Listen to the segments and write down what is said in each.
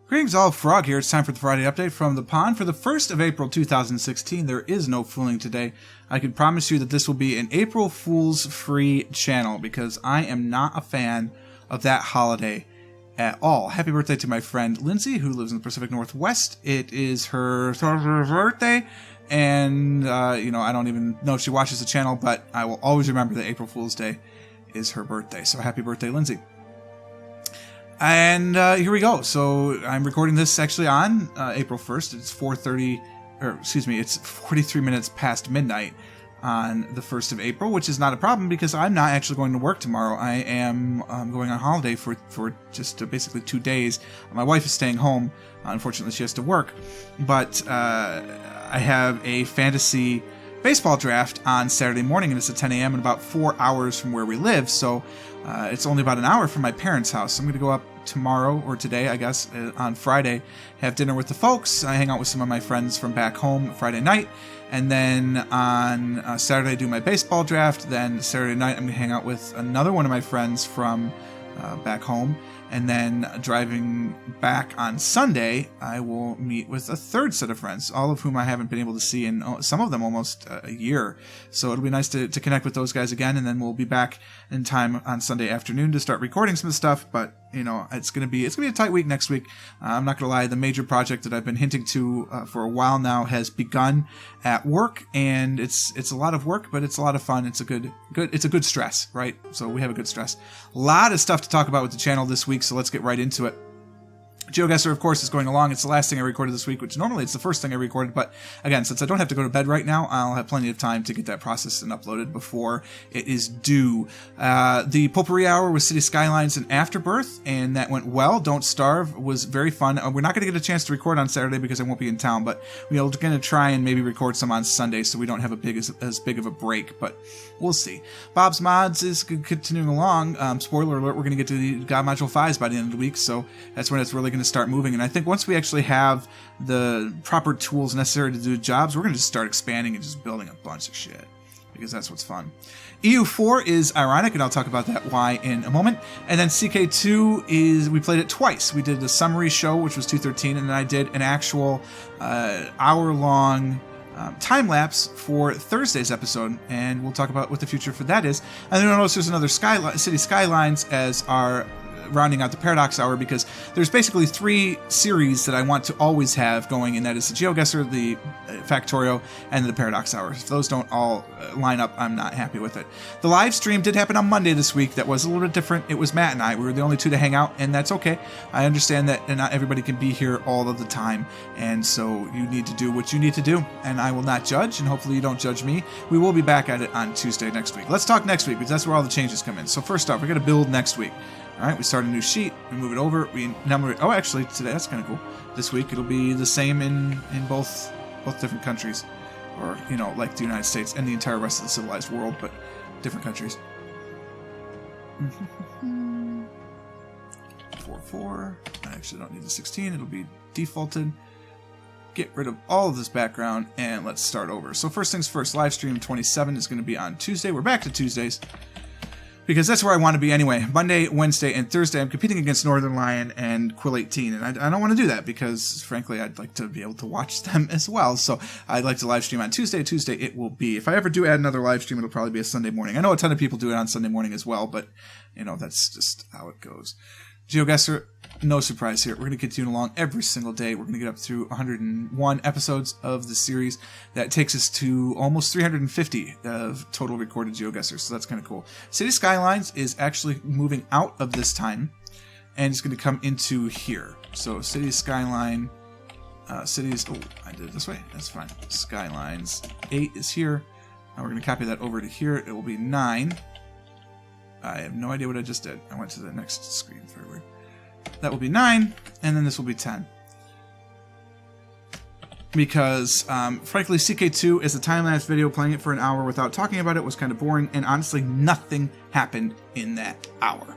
Greetings all, Frog here. It's time for the Friday update from the pond. For the 1st of April 2016, there is no fooling today. I can promise you that this will be an April Fool's free channel because I am not a fan of that holiday at all. Happy birthday to my friend Lindsay, who lives in the Pacific Northwest. It is her birthday, and I don't even know if she watches the channel, but I will always remember that April Fool's Day is her birthday. So happy birthday, Lindsay. And here we go. So I'm recording this actually on April 1st. It's 43 minutes past midnight on the 1st of April, which is not a problem because I'm not actually going to work tomorrow. I am going on holiday for just basically 2 days. My wife is staying home. Unfortunately, she has to work. But I have a fantasy baseball draft on Saturday morning, and it's at 10 a.m. and about 4 hours from where we live. So it's only about an hour from my parents' house. So I'm going to go up tomorrow, or today, I guess, on Friday, have dinner with the folks. I hang out with some of my friends from back home Friday night. And then on Saturday, I do my baseball draft. Then Saturday night, I'm going to hang out with another one of my friends from back home. And then driving back on Sunday, I will meet with a third set of friends, all of whom I haven't been able to see in some of them almost a year. So it'll be nice to connect with those guys again, and then we'll be back in time on Sunday afternoon to start recording some stuff. But it's gonna be a tight week next week. I'm not gonna lie, the major project that I've been hinting to for a while now has begun at work, and it's a lot of work, but it's a lot of fun. It's a good stress, right? So we have a good stress. A lot of stuff to talk about with the channel this week, so let's get right into it. GeoGuessr, of course, is going along. It's the last thing I recorded this week, which normally it's the first thing I recorded, but again, since I don't have to go to bed right now, I'll have plenty of time to get that processed and uploaded before it is due. The Potpourri Hour with City Skylines and Afterbirth, and that went well. Don't Starve was very fun. We're not going to get a chance to record on Saturday because I won't be in town, but we're going to try and maybe record some on Sunday so we don't have as big of a break, but we'll see. Bob's Mods is continuing along. Spoiler alert, we're going to get to the God Module 5s by the end of the week, so that's when it's really going to start moving. And I think once we actually have the proper tools necessary to do jobs, we're going to just start expanding and just building a bunch of shit, because that's what's fun. EU4 is ironic, and I'll talk about that why in a moment. And then CK2 we played it twice. We did the summary show, which was 213, and then I did an actual hour-long time-lapse for Thursday's episode, and we'll talk about what the future for that is. And then you'll notice there's another City Skylines as our rounding out the Paradox Hour, because there's basically 3 series that I want to always have going, and that is the GeoGuessr, the Factorio, and the Paradox Hour. If those don't all line up, I'm not happy with it. The live stream did happen on Monday this week. That was a little bit different. It was Matt and I. We were the only 2 to hang out, and that's okay. I understand that not everybody can be here all of the time, and so you need to do what you need to do, and I will not judge, and hopefully you don't judge me. We will be back at it on Tuesday next week. Let's talk next week, because that's where all the changes come in. So first off, we're going to build next week. All right, we start a new sheet, we move it over, we number it. Oh, actually, today, that's kind of cool. This week, it'll be the same in both different countries. Or, like the United States and the entire rest of the civilized world, but different countries. 4-4. I actually don't need the 16. It'll be defaulted. Get rid of all of this background, and let's start over. So first things first, live stream 27 is going to be on Tuesday. We're back to Tuesdays, because that's where I want to be anyway. Monday, Wednesday, and Thursday, I'm competing against Northern Lion and Quill 18, and I don't want to do that because, frankly, I'd like to be able to watch them as well. So I'd like to live stream on Tuesday. Tuesday it will be. If I ever do add another live stream, it'll probably be a Sunday morning. I know a ton of people do it on Sunday morning as well, but, that's just how it goes. GeoGuessr, no surprise here. We're going to continue along every single day. We're going to get up through 101 episodes of the series. That takes us to almost 350 of total recorded GeoGuessr, so that's kind of cool. City Skylines is actually moving out of this time, and it's going to come into here. So City Skyline, cities, oh, I did it this way. That's fine. Skylines 8 is here. Now we're going to copy that over to here. It will be 9. I have no idea what I just did. I went to the next screen. Very weird. That will be 9, and then this will be 10. Because, frankly, CK2 is a time-lapse video. Playing it for an hour without talking about it was kind of boring, and honestly, nothing happened in that hour.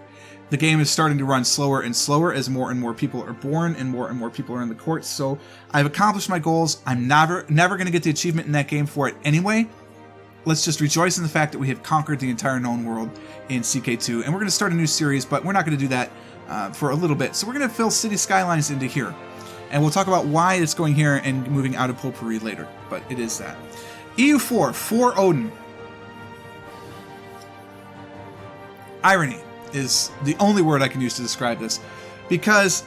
The game is starting to run slower and slower as more and more people are born and more people are in the courts. So I've accomplished my goals. I'm never going to get the achievement in that game for it anyway. Let's just rejoice in the fact that we have conquered the entire known world in CK2, and we're going to start a new series, but we're not going to do that for a little bit. So we're going to fill City Skylines into here. And we'll talk about why it's going here and moving out of Potpourri later. But it is that. EU4, for Odin. Irony is the only word I can use to describe this. Because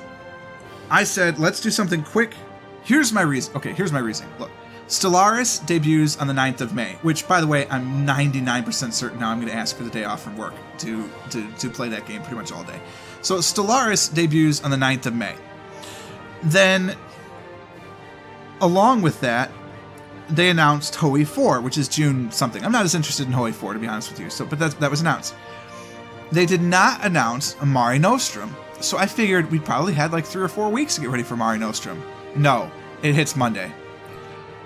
I said, let's do something quick. Here's my reason. Okay, here's my reasoning. Look, Stellaris debuts on the 9th of May, which, by the way, I'm 99% certain now I'm going to ask for the day off from work to play that game pretty much all day. So Stellaris debuts on the 9th of May. Then, along with that, they announced Hoenn 4, which is June something. I'm not as interested in Hoenn 4, to be honest with you. So, but that was announced. They did not announce a Mare Nostrum. So I figured we'd probably had like 3 or 4 weeks to get ready for Mare Nostrum. No, it hits Monday.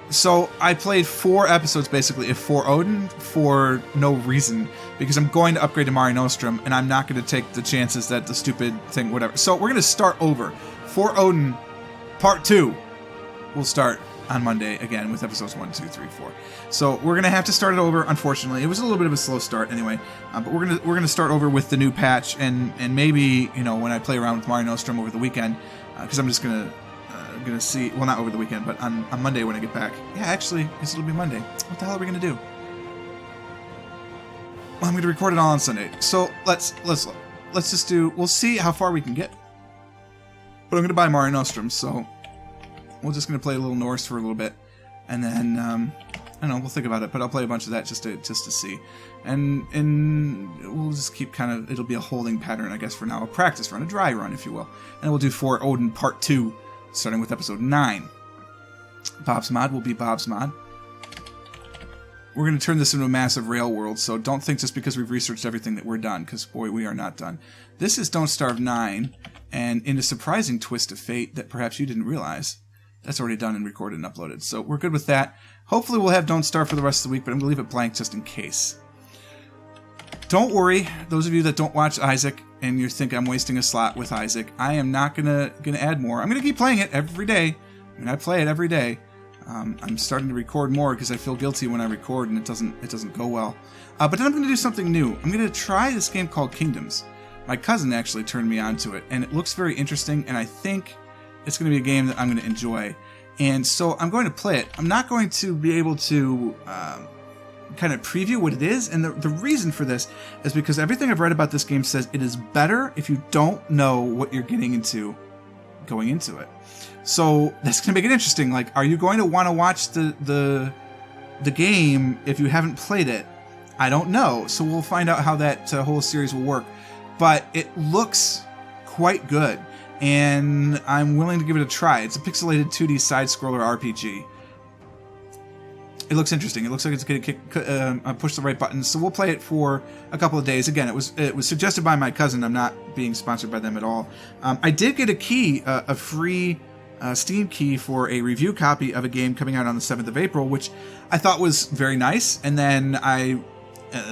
So I played 4 episodes basically of For Odin for no reason, because I'm going to upgrade to Mare Nostrum, and I'm not going to take the chances that the stupid thing, whatever. So we're going to start over. For Odin Part 2 will start on Monday again with episodes 1, 2, 3, 4. So we're going to have to start it over, unfortunately. It was a little bit of a slow start anyway, but we're going to start over with the new patch, and maybe, you know, when I play around with Mare Nostrum over the weekend, because I'm just going to see, well, not over the weekend, but on Monday when I get back. Yeah, actually, I guess it'll be Monday. What the hell are we going to do? Well, I'm going to record it all on Sunday. So let's just do, we'll see how far we can get. But I'm going to buy Mare Nostrum, so we're just going to play a little Norse for a little bit, and then I don't know, we'll think about it. But I'll play a bunch of that just to see, and we'll just keep kind of, it'll be a holding pattern, I guess, for now, a practice run, a dry run, if you will, and we'll do For Odin Part 2, starting with episode 9. Bob's Mod will be Bob's Mod. We're going to turn this into a massive rail world, so don't think just because we've researched everything that we're done, because boy, we are not done. This is Don't Starve 9, and in a surprising twist of fate that perhaps you didn't realize, that's already done and recorded and uploaded. So we're good with that. Hopefully we'll have Don't Starve for the rest of the week, but I'm going to leave it blank just in case. Don't worry, those of you that don't watch Isaac and you think I'm wasting a slot with Isaac, I am not gonna add more. I'm gonna keep playing it every day. I mean, I play it every day. I'm starting to record more because I feel guilty when I record and it doesn't go well. But then I'm gonna do something new. I'm gonna try this game called Kingdoms. My cousin actually turned me on to it, and it looks very interesting, and I think it's gonna be a game that I'm gonna enjoy. And so I'm going to play it. I'm not going to be able to kind of preview what it is, and the reason for this is because everything I've read about this game says it is better if you don't know what you're getting into going into it. So that's going to make it interesting. Like, are you going to want to watch the game if you haven't played it? I don't know. So we'll find out how that whole series will work. But it looks quite good, and I'm willing to give it a try. It's a pixelated 2D side-scroller RPG. It looks interesting. It looks like it's going to push the right buttons. So we'll play it for a couple of days. Again, it was suggested by my cousin. I'm not being sponsored by them at all. I did get a key, a free Steam key for a review copy of a game coming out on the 7th of April, which I thought was very nice. And then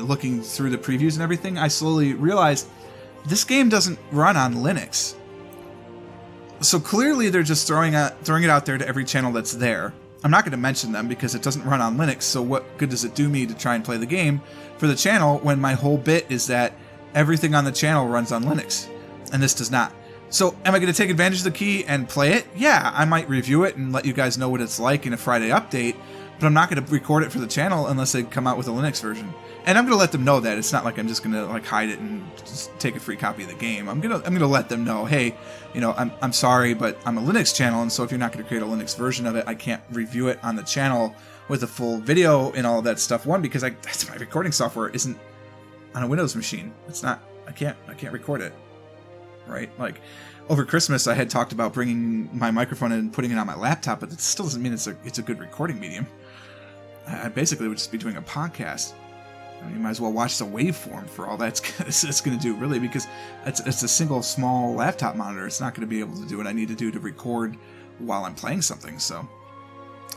looking through the previews and everything, I slowly realized this game doesn't run on Linux. So clearly they're just throwing it out there to every channel that's there. I'm not going to mention them because it doesn't run on Linux, so what good does it do me to try and play the game for the channel when my whole bit is that everything on the channel runs on Linux, and this does not. So am I going to take advantage of the key and play it? Yeah, I might review it and let you guys know what it's like in a Friday update, but I'm not going to record it for the channel unless they come out with a Linux version. And I'm going to let them know that. It's not like I'm just going to like hide it and just take a free copy of the game. I'm going to let them know, hey, you know, I'm sorry, but I'm a Linux channel, and so if you're not going to create a Linux version of it, I can't review it on the channel with a full video and all of that stuff. One, because that's my recording software isn't on a Windows machine. It's not. I can't record it. Right? Like over Christmas, I had talked about bringing my microphone and putting it on my laptop, but that still doesn't mean it's a good recording medium. I basically would just be doing a podcast. I mean, you might as well watch the waveform for all that's it's going to do, really, because it's a single small laptop monitor. It's not going to be able to do what I need to do to record while I'm playing something. So,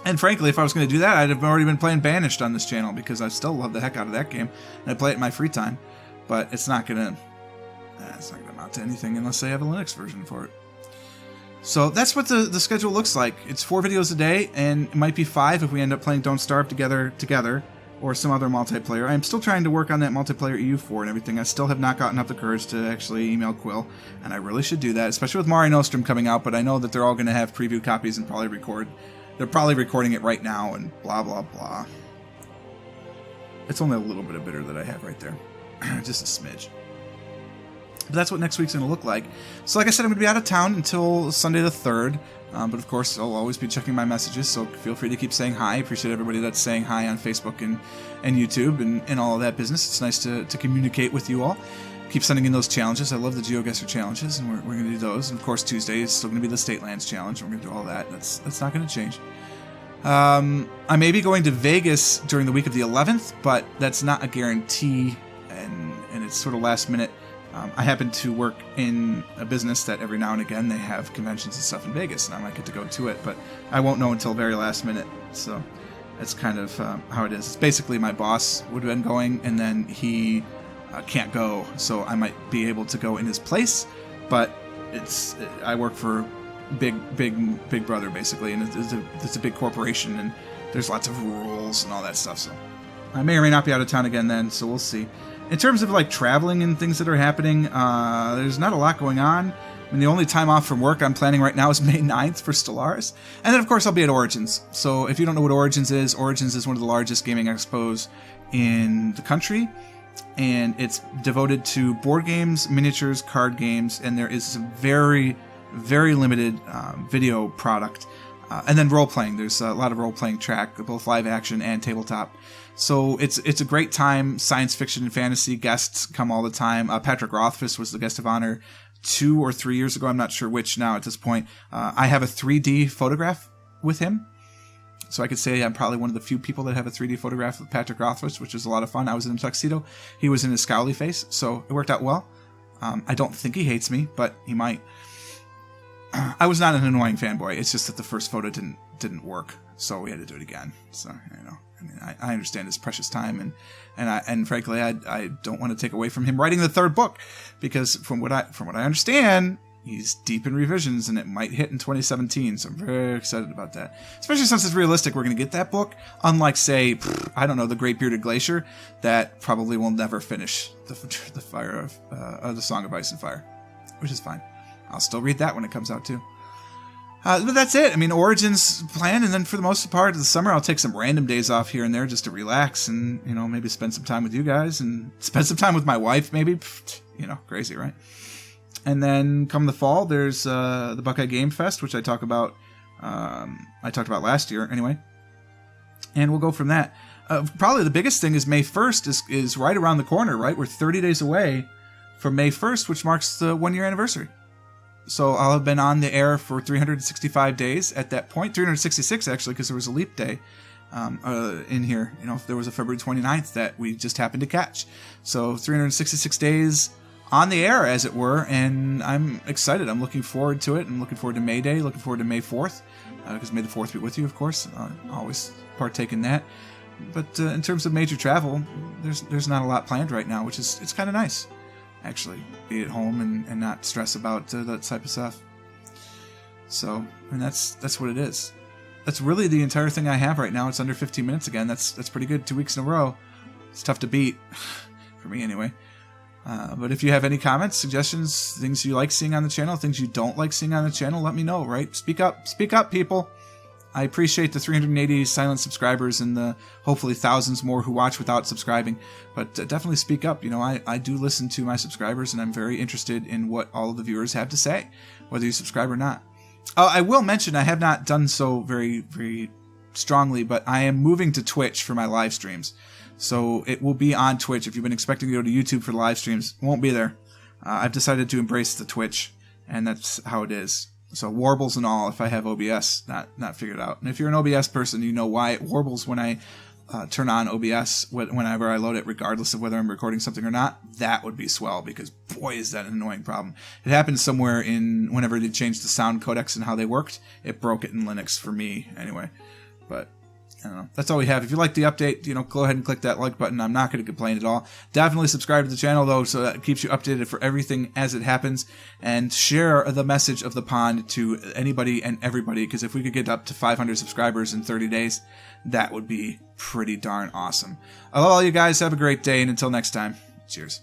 and frankly, if I was going to do that, I'd have already been playing Banished on this channel because I still love the heck out of that game and I play it in my free time. But it's not going to amount to anything unless they have a Linux version for it. So that's what the schedule looks like. It's 4 videos a day, and it might be 5 if we end up playing Don't Starve together. or some other multiplayer. I'm still trying to work on that multiplayer EU4 and everything. I still have not gotten up the courage to actually email Quill, and I really should do that, especially with Mare Nostrum coming out, but I know that they're all going to have preview copies and probably record. They're probably recording it right now and blah, blah, blah. It's only a little bit of bitter that I have right there. Just a smidge. But that's what next week's going to look like. So like I said, I'm going to be out of town until Sunday the 3rd. But of course, I'll always be checking my messages, so feel free to keep saying hi. I appreciate everybody that's saying hi on Facebook and YouTube and all of that business. It's nice to communicate with you all. Keep sending in those challenges. I love the GeoGuessr challenges, and we're going to do those. And of course, Tuesday is still going to be the State Lands Challenge. We're going to do all that. That's not going to change. I may be going to Vegas during the week of the 11th, but that's not a guarantee, and it's sort of last minute. I happen to work in a business that every now and again they have conventions and stuff in Vegas, and I might get to go to it, but I won't know until very last minute. So that's kind of how it is. It's basically my boss would have been going, and then he can't go, so I might be able to go in his place. But I work for Big Brother basically, and it's a big corporation, and there's lots of rules and all that stuff. So I may or may not be out of town again then. So we'll see. In terms of like traveling and things that are happening, there's not a lot going on. I mean, the only time off from work I'm planning right now is May 9th for Stellaris. And then, of course, I'll be at Origins. So if you don't know what Origins is one of the largest gaming expos in the country. And it's devoted to board games, miniatures, card games, and there is some very, very limited video product. And then role-playing. There's a lot of role-playing track, both live action and tabletop. So it's a great time. Science fiction and fantasy guests come all the time. Patrick Rothfuss was the guest of honor 2 or 3 years ago. I'm not sure which now at this point. I have a 3D photograph with him. So I could say I'm probably one of the few people that have a 3D photograph with Patrick Rothfuss, which is a lot of fun. I was in a tuxedo. He was in his scowly face, so it worked out well. I don't think he hates me, but he might. I was not an annoying fanboy. It's just that the first photo didn't work, so we had to do it again. So, I understand his precious time, and frankly, I don't want to take away from him writing the 3rd book, because from what I understand, he's deep in revisions, and it might hit in 2017. So I'm very excited about that, especially since it's realistic. We're going to get that book, unlike say, I don't know, The Great Bearded Glacier, that probably will never finish the Fire of the Song of Ice and Fire, which is fine. I'll still read that when it comes out too. But that's it. I mean, Origins plan, and then for the most part of the summer, I'll take some random days off here and there just to relax and, maybe spend some time with you guys and spend some time with my wife, maybe. Crazy, right? And then come the fall, there's the Buckeye Game Fest, which I talked about last year anyway. And we'll go from that. Probably the biggest thing is May 1st is right around the corner, right? We're 30 days away from May 1st, which marks the 1-year anniversary. So I'll have been on the air for 365 days at that point. 366, actually, because there was a leap day in here. There was a February 29th that we just happened to catch. So 366 days on the air, as it were, and I'm excited. I'm looking forward to it. I'm looking forward to May Day, looking forward to May 4th, because May the 4th be with you, of course. Always partake in that. But in terms of major travel, there's not a lot planned right now, it's kind of nice. Actually, be at home and not stress about that type of stuff. So, and that's what it is. That's really the entire thing I have right now. It's under 15 minutes again. That's pretty good. 2 weeks in a row. It's tough to beat, for me anyway. But if you have any comments, suggestions, things you like seeing on the channel, things you don't like seeing on the channel, let me know, right? Speak up, people. I appreciate the 380 silent subscribers and the hopefully thousands more who watch without subscribing. But definitely speak up. I do listen to my subscribers, and I'm very interested in what all of the viewers have to say, whether you subscribe or not. I will mention I have not done so very, very strongly, but I am moving to Twitch for my live streams. So it will be on Twitch. If you've been expecting to go to YouTube for the live streams, it won't be there. I've decided to embrace the Twitch, and that's how it is. So warbles and all, if I have OBS not figured out. And if you're an OBS person, you know why it warbles when I turn on OBS whenever I load it, regardless of whether I'm recording something or not. That would be swell, because boy, is that an annoying problem. It happened somewhere whenever they changed the sound codecs and how they worked. It broke it in Linux for me anyway. But I don't know. That's all we have. If you like the update, go ahead and click that like button. I'm not going to complain at all. Definitely subscribe to the channel, though, so that it keeps you updated for everything as it happens. And share the message of the pond to anybody and everybody, because if we could get up to 500 subscribers in 30 days, that would be pretty darn awesome. I love all you guys. Have a great day, and until next time, cheers.